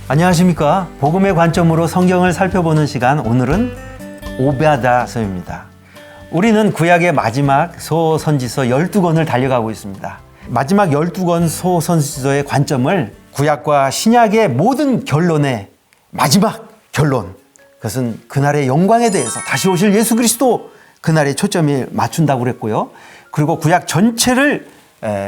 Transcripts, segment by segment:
안녕하십니까. 복음의 관점으로 성경을 살펴보는 시간, 오늘은 오베다서입니다. 우리는 구약의 마지막 소선지서 12권을 달려가고 있습니다. 마지막 12권 소선지서의 관점을 구약과 신약의 모든 결론의 마지막 결론, 그것은 그날의 영광에 대해서 다시 오실 예수 그리스도, 그날에 초점을 맞춘다고 그랬고요. 그리고 구약 전체를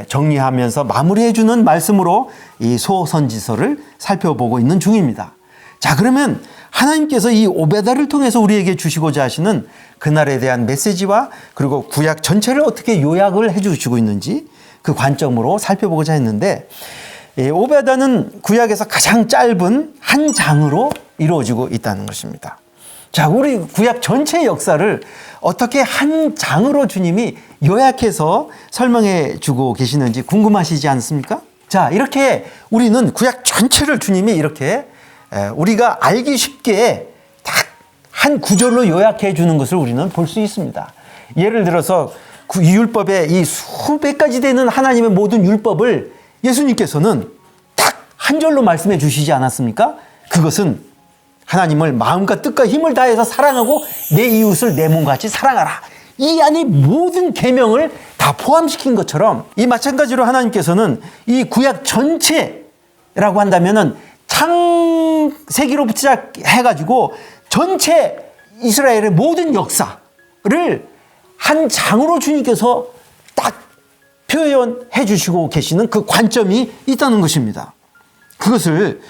정리하면서 마무리해주는 말씀으로 이 소선지서를 살펴보고 있는 중입니다. 자, 그러면 하나님께서 이 오베다를 통해서 우리에게 주시고자 하시는 그날에 대한 메시지와 그리고 구약 전체를 어떻게 요약을 해주시고 있는지 그 관점으로 살펴보고자 했는데, 오베다는 구약에서 가장 짧은 한 장으로 이루어지고 있다는 것입니다. 자, 우리 구약 전체의 역사를 어떻게 한 장으로 주님이 요약해서 설명해 주고 계시는지 궁금하시지 않습니까? 자, 이렇게 우리는 구약 전체를 주님이 이렇게 우리가 알기 쉽게 딱 한 구절로 요약해 주는 것을 우리는 볼 수 있습니다. 예를 들어서 이 율법의 이 수백 가지 되는 하나님의 모든 율법을 예수님께서는 딱 한 절로 말씀해 주시지 않았습니까? 그것은 하나님을 마음과 뜻과 힘을 다해서 사랑하고 내 이웃을 내 몸같이 사랑하라. 이 안에 모든 계명을 다 포함시킨 것처럼, 이 마찬가지로 하나님께서는 이 구약 전체라고 한다면은 창세기로부터 시작해가지고 전체 이스라엘의 모든 역사를 한 장으로 주님께서 딱 표현해 주시고 계시는 그 관점이 있다는 것입니다. 그것을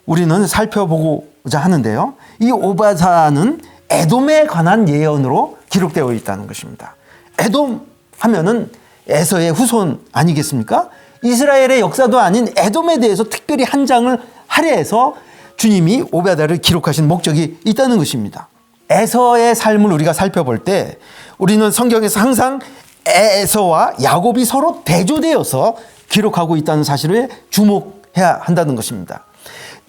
우리는 살펴보고자 하는데요. 이 오베다는 에돔에 관한 예언으로 기록되어 있다는 것입니다. 에돔 하면은 에서의 후손 아니겠습니까? 이스라엘의 역사도 아닌 에돔에 대해서 특별히 한 장을 할애해서 주님이 오베다를 기록하신 목적이 있다는 것입니다. 에서의 삶을 우리가 살펴볼 때 우리는 성경에서 항상 에서와 야곱이 서로 대조되어서 기록하고 있다는 사실에 주목해야 한다는 것입니다.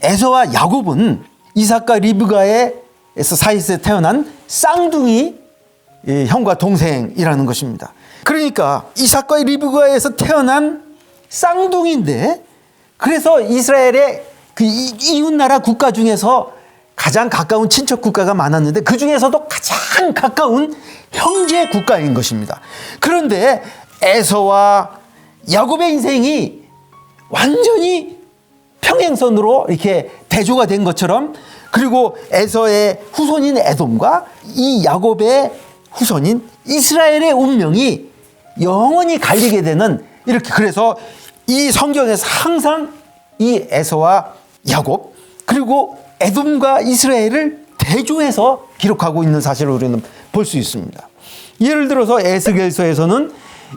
에서와 야곱은 이삭과 리브가의 사이에서 태어난 쌍둥이 형과 동생이라는 것입니다. 그러니까 이삭과 리브가에서 태어난 쌍둥이인데, 그래서 이스라엘의 그 이웃나라 국가 중에서 가장 가까운 친척 국가가 많았는데 그 중에서도 가장 가까운 형제 국가인 것입니다. 그런데 에서와 야곱의 인생이 완전히 평행선으로 이렇게 대조가 된 것처럼, 그리고 에서의 후손인 에돔과 이 야곱의 후손인 이스라엘의 운명이 영원히 갈리게 되는, 이렇게, 그래서 이 성경에서 항상 이 에서와 야곱 그리고 에돔과 이스라엘을 대조해서 기록하고 있는 사실을 우리는 볼 수 있습니다. 예를 들어서 에스겔서에서는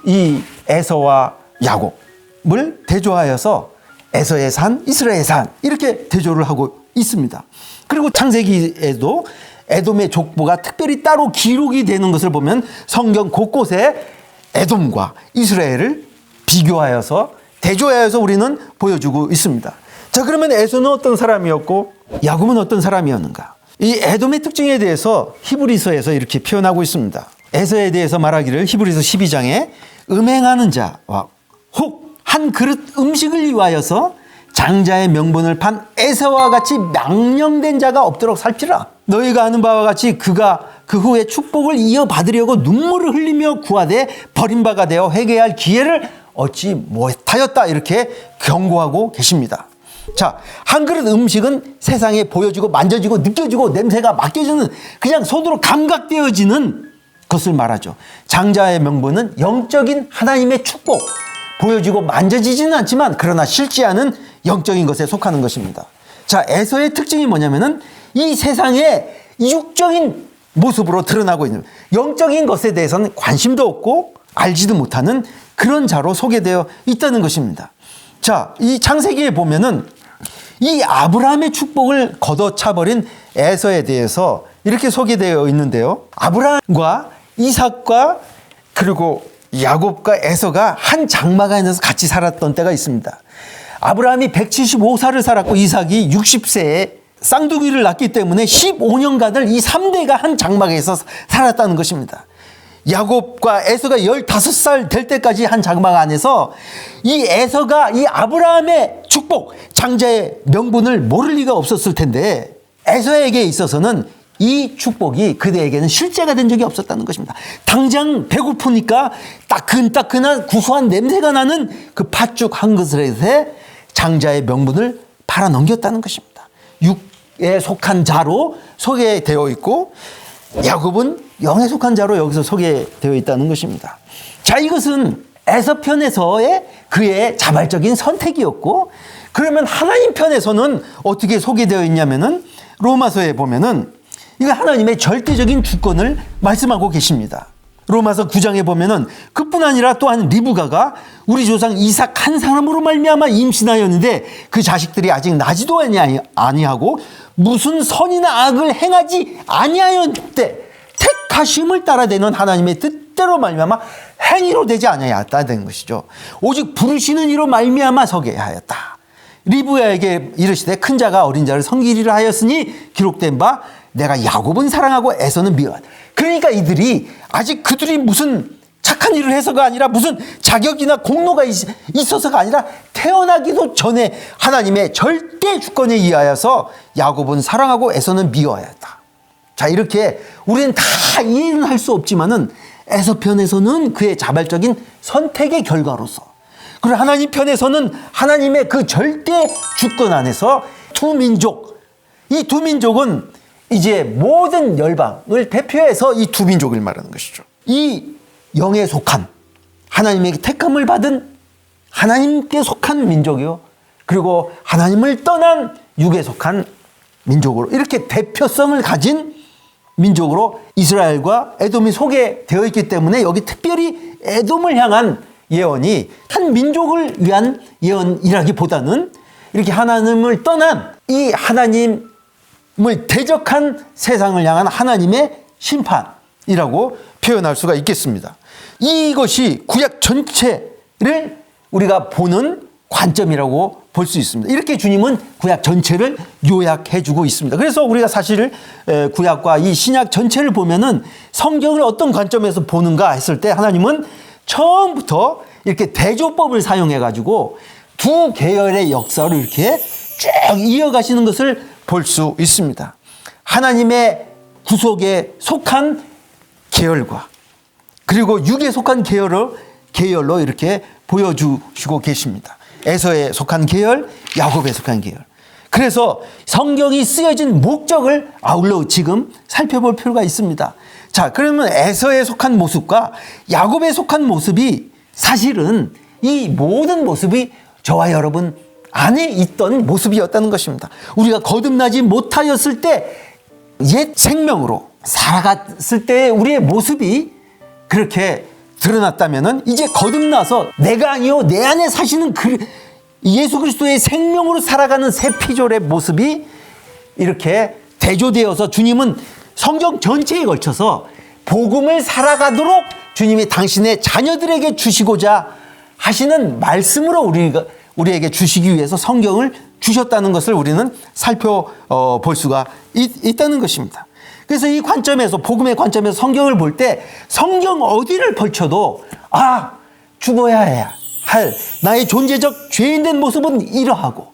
이 에서와 야곱을 대조하여서 에서의 산, 이스라엘의 산, 이렇게 대조를 하고 있습니다. 그리고 창세기에도 에돔의 족보가 특별히 따로 기록이 되는 것을 보면 성경 곳곳에 에돔과 이스라엘을 비교하여서 대조하여서 우리는 보여주고 있습니다. 자, 그러면 에서는 어떤 사람이었고 야곱은 어떤 사람이었는가? 이 에돔의 특징에 대해서 히브리서에서 이렇게 표현하고 있습니다. 에서에 대해서 말하기를 히브리서 12장에 음행하는 자와 혹 한 그릇 음식을 위하여서 장자의 명분을 판 에서와 같이 망령된 자가 없도록 살피라. 너희가 아는 바와 같이 그가 그 후에 축복을 이어받으려고 눈물을 흘리며 구하되 버림바가 되어 회개할 기회를 얻지 못하였다. 이렇게 경고하고 계십니다. 자, 한 그릇 음식은 세상에 보여지고 만져지고 느껴지고 냄새가 맡겨지는, 그냥 손으로 감각되어지는 것을 말하죠. 장자의 명분은 영적인 하나님의 축복, 보여지고 만져지지는 않지만 그러나 실지 않은 영적인 것에 속하는 것입니다. 자, 에서의 특징이 뭐냐면은 이 세상에 육적인 모습으로 드러나고 있는, 영적인 것에 대해서는 관심도 없고 알지도 못하는 그런 자로 소개되어 있다는 것입니다. 자, 이 창세기에 보면은 이 아브라함의 축복을 걷어차버린 에서에 대해서 이렇게 소개되어 있는데요. 아브라함과 이삭과 그리고 야곱과 에서가 한 장막 안에서 같이 살았던 때가 있습니다. 아브라함이 175살을 살았고 이삭이 60세에 쌍둥이를 낳기 때문에 15년간을 이 3대가 한 장막에서 살았다는 것입니다. 야곱과 에서가 15살 될 때까지 한 장막 안에서 이 에서가 이 아브라함의 축복, 장자의 명분을 모를 리가 없었을 텐데 에서에게 있어서는 이 축복이 그대에게는 실제가 된 적이 없었다는 것입니다. 당장 배고프니까 따끈따끈한 구수한 냄새가 나는 그 팥죽 한 그릇에 장자의 명분을 팔아 넘겼다는 것입니다. 육에 속한 자로 소개되어 있고 야곱은 영에 속한 자로 여기서 소개되어 있다는 것입니다. 자, 이것은 에서 편에서의 그의 자발적인 선택이었고, 그러면 하나님 편에서는 어떻게 소개되어 있냐면은 로마서에 보면은 이거 하나님의 절대적인 주권을 말씀하고 계십니다. 로마서 9장에 보면은 그뿐 아니라 또한 리브가가 우리 조상 이삭 한 사람으로 말미암아 임신하였는데 그 자식들이 아직 나지도 아니하고 무슨 선이나 악을 행하지 아니하였대. 택하심을 따라되는 하나님의 뜻대로 말미암아 행위로 되지 아니하였다는 것이죠. 오직 부르시는 이로 말미암아 서게 하였다. 리브야에게 이르시되 큰 자가 어린 자를 섬기리라 하였으니 기록된 바 내가 야곱은 사랑하고 에서는 미워하다. 그러니까 이들이 아직 그들이 무슨 착한 일을 해서가 아니라 무슨 자격이나 공로가 있어서가 아니라 태어나기도 전에 하나님의 절대 주권에 의하여서 야곱은 사랑하고 에서는 미워하였다. 자, 이렇게 우리는 다 이해는 할 수 없지만은 에서 편에서는 그의 자발적인 선택의 결과로서, 그리고 하나님 편에서는 하나님의 그 절대 주권 안에서 두 민족, 이 두 민족은 이제 모든 열방을 대표해서 이 두 민족을 말하는 것이죠. 이 영에 속한 하나님에게 택함을 받은 하나님께 속한 민족이요, 그리고 하나님을 떠난 육에 속한 민족으로 이렇게 대표성을 가진 민족으로 이스라엘과 에돔이 소개되어 있기 때문에 여기 특별히 에돔을 향한 예언이 한 민족을 위한 예언이라기보다는 이렇게 하나님을 떠난 이 하나님을 대적한 세상을 향한 하나님의 심판이라고 표현할 수가 있겠습니다. 이것이 구약 전체를 우리가 보는 관점이라고 볼 수 있습니다. 이렇게 주님은 구약 전체를 요약해주고 있습니다. 그래서 우리가 사실 구약과 이 신약 전체를 보면은 성경을 어떤 관점에서 보는가 했을 때 하나님은 처음부터 이렇게 대조법을 사용해가지고 두 계열의 역사를 이렇게 쭉 이어가시는 것을 볼 수 있습니다. 하나님의 구속에 속한 계열과 그리고 육에 속한 계열로 이렇게 보여주시고 계십니다. 에서에 속한 계열, 야곱에 속한 계열. 그래서 성경이 쓰여진 목적을 아울러 지금 살펴볼 필요가 있습니다. 자, 그러면 에서에 속한 모습과 야곱에 속한 모습이 사실은 이 모든 모습이 저와 여러분 안에 있던 모습이었다는 것입니다. 우리가 거듭나지 못하였을 때 옛 생명으로 살아갔을 때 우리의 모습이 그렇게 드러났다면은 이제 거듭나서 내가 아니요 내 안에 사시는 예수 그리스도의 생명으로 살아가는 새 피조의 모습이 이렇게 대조되어서 주님은 성경 전체에 걸쳐서 복음을 살아가도록 주님이 당신의 자녀들에게 주시고자 하시는 말씀으로 우리에게 주시기 위해서 성경을 주셨다는 것을 우리는 살펴볼 수가 있다는 것입니다. 그래서 이 관점에서, 복음의 관점에서 성경을 볼 때 성경 어디를 펼쳐도 죽어야 할 나의 존재적 죄인된 모습은 이러하고,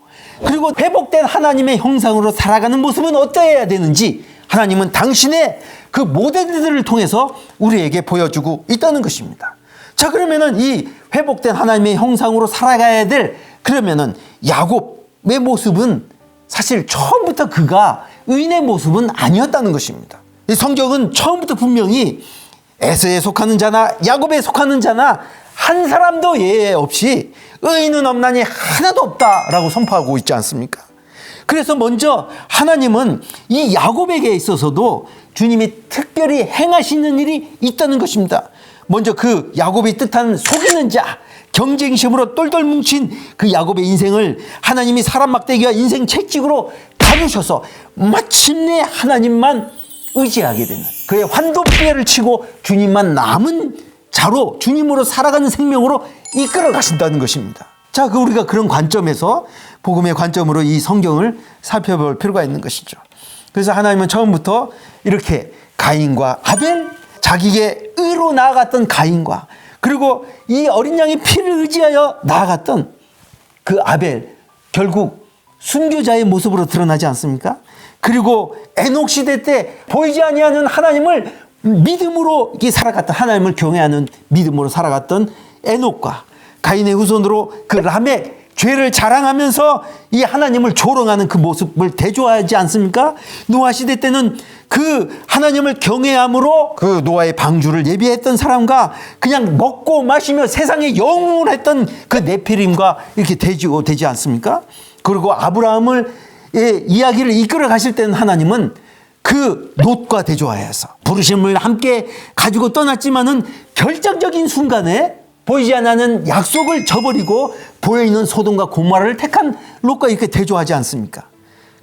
그리고 회복된 하나님의 형상으로 살아가는 모습은 어떠해야 되는지 하나님은 당신의 그 모델들을 통해서 우리에게 보여주고 있다는 것입니다. 자, 그러면은 이 회복된 하나님의 형상으로 살아가야 될, 그러면은 야곱의 모습은 사실 처음부터 그가 의인의 모습은 아니었다는 것입니다. 성경은 처음부터 분명히 에서에 속하는 자나 야곱에 속하는 자나 한 사람도 예외 없이 의인은 없나니 하나도 없다라고 선포하고 있지 않습니까? 그래서 먼저 하나님은 이 야곱에게 있어서도 주님이 특별히 행하시는 일이 있다는 것입니다. 먼저 그 야곱이 뜻한 속이는 자, 경쟁심으로 똘똘 뭉친 그 야곱의 인생을 하나님이 사람 막대기와 인생 채찍으로 가르셔서 마침내 하나님만 의지하게 되는, 그의 환도뼈를 치고 주님만 남은 자로, 주님으로 살아가는 생명으로 이끌어 가신다는 것입니다. 자, 우리가 그런 관점에서, 복음의 관점으로 이 성경을 살펴볼 필요가 있는 것이죠. 그래서 하나님은 처음부터 이렇게 가인과 아벨, 자기의 의로 나아갔던 가인과, 그리고 이 어린 양의 피를 의지하여 나아갔던 그 아벨 결국 순교자의 모습으로 드러나지 않습니까? 그리고 에녹 시대 때 보이지 아니하는 하나님을 믿음으로 이렇게 살아갔던, 하나님을 경외하는 믿음으로 살아갔던 에녹과 가인의 후손으로 그 라멕, 죄를 자랑하면서 이 하나님을 조롱하는 그 모습을 대조하지 않습니까? 노아 시대 때는 그 하나님을 경외함으로 그 노아의 방주를 예비했던 사람과 그냥 먹고 마시며 세상에 영웅을 했던 그 네피림과 이렇게 되지 않습니까? 그리고 아브라함을 이야기를 이끌어 가실 때는 하나님은 그 롯과 대조하여서 부르심을 함께 가지고 떠났지만은 결정적인 순간에 보이지 않는 약속을 저버리고 보여있는 소돔과 고모라를 택한 롯과 이렇게 대조하지 않습니까?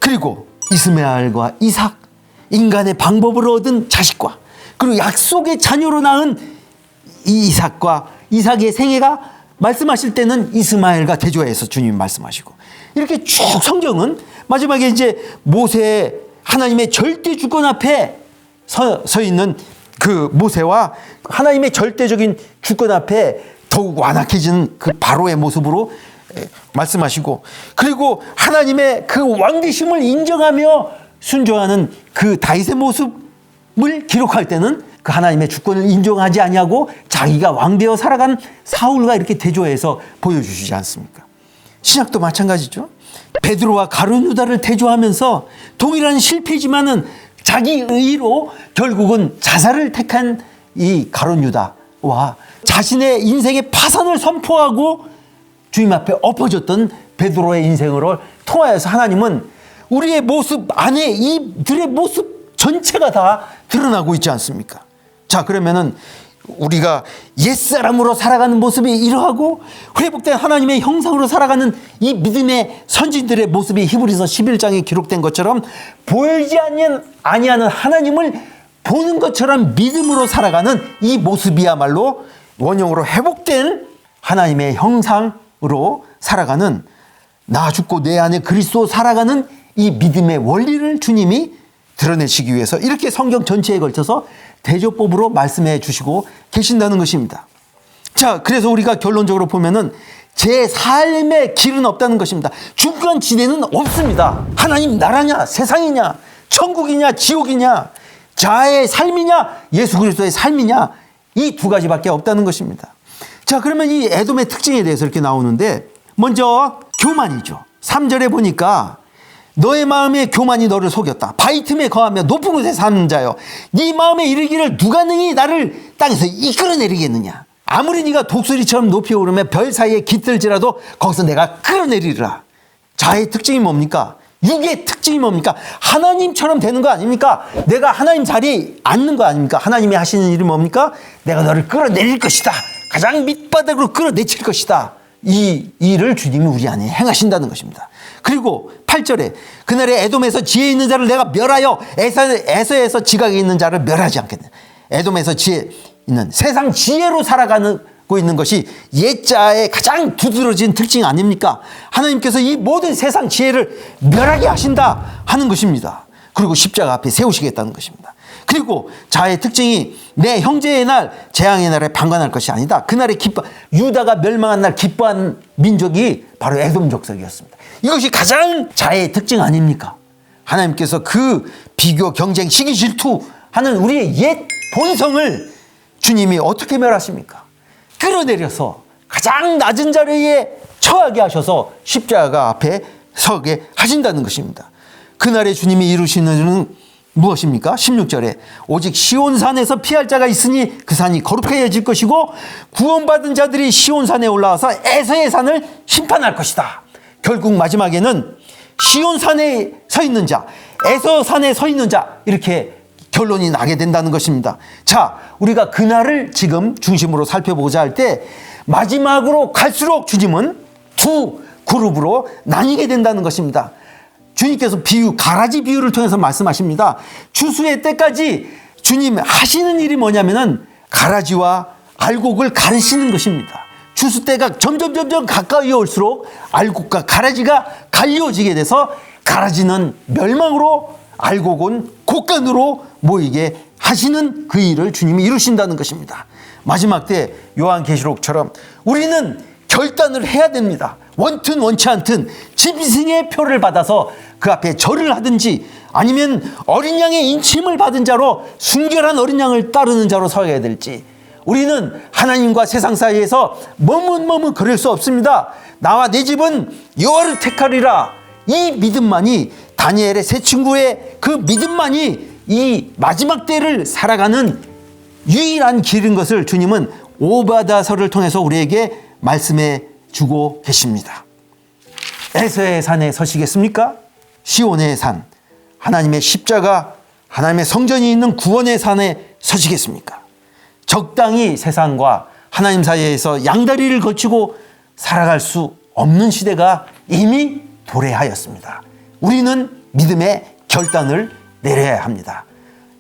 그리고 이스마엘과 이삭, 인간의 방법으로 얻은 자식과 그리고 약속의 자녀로 낳은 이 이삭과 이삭의 생애가 말씀하실 때는 이스마엘과 대조해서 주님이 말씀하시고, 이렇게 쭉 성경은 마지막에 이제 모세, 하나님의 절대 주권 앞에 서 있는 그 모세와 하나님의 절대적인 주권 앞에 더욱 완악해진 그 바로의 모습으로 말씀하시고, 그리고 하나님의 그 왕되심을 인정하며 순종하는 그 다윗의 모습을 기록할 때는 그 하나님의 주권을 인정하지 아니하고 자기가 왕되어 살아간 사울과 이렇게 대조해서 보여주시지 않습니까? 신약도 마찬가지죠. 베드로와 가룟 유다를 대조하면서 동일한 실패지만은 자기 의로 결국은 자살을 택한 이 가룟 유다와 자신의 인생의 파산을 선포하고 주님 앞에 엎어졌던 베드로의 인생으로 통하여서 하나님은 우리의 모습 안에 이들의 모습 전체가 다 드러나고 있지 않습니까? 자, 그러면은 우리가 옛사람으로 살아가는 모습이 이러하고 회복된 하나님의 형상으로 살아가는 이 믿음의 선진들의 모습이 히브리서 11장에 기록된 것처럼 보이지 아니하는 하나님을 보는 것처럼 믿음으로 살아가는 이 모습이야말로 원형으로 회복된 하나님의 형상으로 살아가는 나 죽고 내 안에 그리스도 살아가는 이 믿음의 원리를 주님이 드러내시기 위해서 이렇게 성경 전체에 걸쳐서 대조법으로 말씀해 주시고 계신다는 것입니다. 자, 그래서 우리가 결론적으로 보면은 제 삶의 길은 없다는 것입니다. 중간 지대는 없습니다. 하나님 나라냐, 세상이냐, 천국이냐, 지옥이냐, 자아의 삶이냐, 예수 그리스도의 삶이냐, 이 두 가지밖에 없다는 것입니다. 자, 그러면 이 에돔의 특징에 대해서 이렇게 나오는데, 먼저 교만이죠. 3절에 보니까 너의 마음에 교만이 너를 속였다. 바위 틈에 거하며 높은 곳에 사는 자여, 네 마음에 이르기를 누가 능히 나를 땅에서 이끌어내리겠느냐. 아무리 네가 독수리처럼 높이 오르며 별 사이에 깃들지라도 거기서 내가 끌어내리리라. 자의 특징이 뭡니까? 육의 특징이 뭡니까? 하나님처럼 되는 거 아닙니까? 내가 하나님 자리에 앉는 거 아닙니까? 하나님이 하시는 일이 뭡니까? 내가 너를 끌어내릴 것이다. 가장 밑바닥으로 끌어내칠 것이다. 이 일을 주님이 우리 안에 행하신다는 것입니다. 그리고 8절에 그날에 에돔에서 지혜 있는 자를 내가 멸하여 에서에서 지각에 있는 자를 멸하지 않겠네. 에돔에서 지혜 있는, 세상 지혜로 살아가고 있는 것이 옛자의 가장 두드러진 특징 아닙니까? 하나님께서 이 모든 세상 지혜를 멸하게 하신다 하는 것입니다. 그리고 십자가 앞에 세우시겠다는 것입니다. 그리고 자의 특징이 내 형제의 날, 재앙의 날에 방관할 것이 아니다. 그날에 유다가 멸망한 날 기뻐한 민족이 바로 에돔 족속이었습니다. 이것이 가장 자의 특징 아닙니까? 하나님께서 그 비교, 경쟁, 시기, 질투하는 우리의 옛 본성을 주님이 어떻게 멸하십니까? 끌어내려서 가장 낮은 자리에 처하게 하셔서 십자가 앞에 서게 하신다는 것입니다. 그날에 주님이 이루시는 일은 무엇입니까? 16절에 오직 시온산에서 피할 자가 있으니 그 산이 거룩해질 것이고 구원받은 자들이 시온산에 올라와서 에서의 산을 심판할 것이다. 결국 마지막에는 시온산에 서 있는 자, 에서산에 서 있는 자, 이렇게 결론이 나게 된다는 것입니다. 자, 우리가 그날을 지금 중심으로 살펴보고자 할 때 마지막으로 갈수록 주님은 두 그룹으로 나뉘게 된다는 것입니다. 주님께서 가라지 비유를 통해서 말씀하십니다. 추수의 때까지 주님 하시는 일이 뭐냐면은 가라지와 알곡을 가르시는 것입니다. 추수 때가 점점 가까이 올수록 알곡과 가라지가 갈려지게 돼서 가라지는 멸망으로, 알곡은 곡간으로 모이게 하시는 그 일을 주님이 이루신다는 것입니다. 마지막 때 요한계시록처럼 우리는 결단을 해야 됩니다. 원튼 원치 않든 짐승의 표를 받아서 그 앞에 절을 하든지 아니면 어린 양의 인침을 받은 자로 순결한 어린 양을 따르는 자로 서야 될지, 우리는 하나님과 세상 사이에서 머뭇머뭇 그럴 수 없습니다. 나와 내 집은 여호와를 택하리라. 이 믿음만이, 다니엘의 세 친구의 그 믿음만이 이 마지막 때를 살아가는 유일한 길인 것을 주님은 오바다서를 통해서 우리에게 말씀해 주고 계십니다. 에서의 산에 서시겠습니까? 시온의 산, 하나님의 십자가, 하나님의 성전이 있는 구원의 산에 서시겠습니까? 적당히 세상과 하나님 사이에서 양다리를 거치고 살아갈 수 없는 시대가 이미 도래하였습니다. 우리는 믿음의 결단을 내려야 합니다.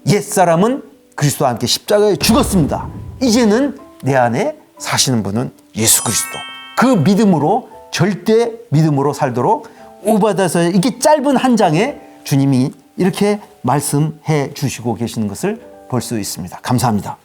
옛사람은 그리스도와 함께 십자가에 죽었습니다. 이제는 내 안에 사시는 분은 예수 그리스도. 그 믿음으로, 절대 믿음으로 살도록 오바다서의 이렇게 짧은 한 장에 주님이 이렇게 말씀해 주시고 계시는 것을 볼 수 있습니다. 감사합니다.